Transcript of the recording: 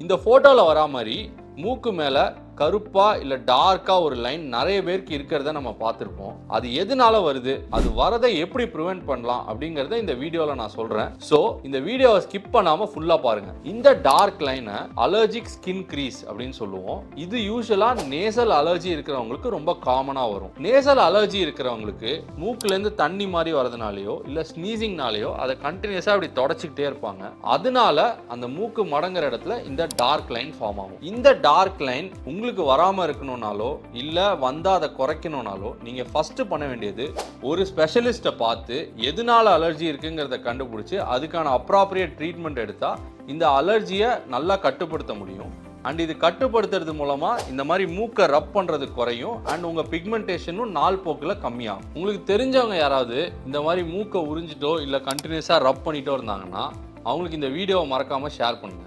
இந்த போட்டோல வரா மாதிரி மூக்கு மேல கருப்பா இல்ல டார்க்கா ஒரு லைன் நிறைய பேருக்கு இருக்கிறத நம்ம பார்த்திருப்போம். அது எதனால வருது, அது வரதை எப்படி ப்ரிவென்ட் பண்ணலாம் அப்படிங்கறத இந்த வீடியோல நான் சொல்றேன். சோ இந்த வீடியோவை ஸ்கிப் பண்ணாம ஃபுல்லா பாருங்க. இந்த டார்க் லைனை அலர்ஜிக் ஸ்கின் கிரீஸ் அப்படின்னு சொல்லுவோம். இது யூசுவலா நேசல் அலர்ஜி இருக்கிறவங்களுக்கு ரொம்ப காமனா வரும். நேசல் அலர்ஜி இருக்கிறவங்களுக்கு மூக்குல இருந்து தண்ணி மாதிரி வரதுனாலயோ இல்ல ஸ்னீசிங்னாலயோ அதை கண்டினியூஸா அப்படி தொடச்சிக்கிட்டே இருப்பாங்க. அதனால அந்த மூக்கு மடங்குற இடத்துல இந்த டார்க் லைன் ஃபார்ம் ஆகும். இந்த டார்க் லைன் உங்களுக்கு வராம இருக்கணும்னாலோ இல்ல வந்தா அதை குறைக்கணும்னாலோ நீங்க ஃபர்ஸ்ட் பண்ண வேண்டியது ஒரு ஸ்பெஷலிஸ்ட பார்த்து எதனால அலர்ஜி இருக்குங்கிறத கண்டுபிடிச்சு அதுக்கான அப்ராப்ரியேட் ட்ரீட்மெண்ட் எடுத்தா இந்த அலர்ஜியை நல்லா கட்டுப்படுத்த முடியும். அண்ட் இது கட்டுப்படுத்துறது மூலமா இந்த மாதிரி மூக்கை ரப் பண்றது குறையும் அண்ட் உங்க பிக்மெண்டேஷனும் நாள் போக்குல கம்மியாகும். உங்களுக்கு தெரிஞ்சவங்க யாராவது இந்த மாதிரி மூக்கை உறிஞ்சிட்டோ இல்ல கண்டினியூஸா ரப் பண்ணிட்டோ இருந்தாங்கன்னா அவங்களுக்கு இந்த வீடியோவை மறக்காம ஷேர் பண்ணுங்க.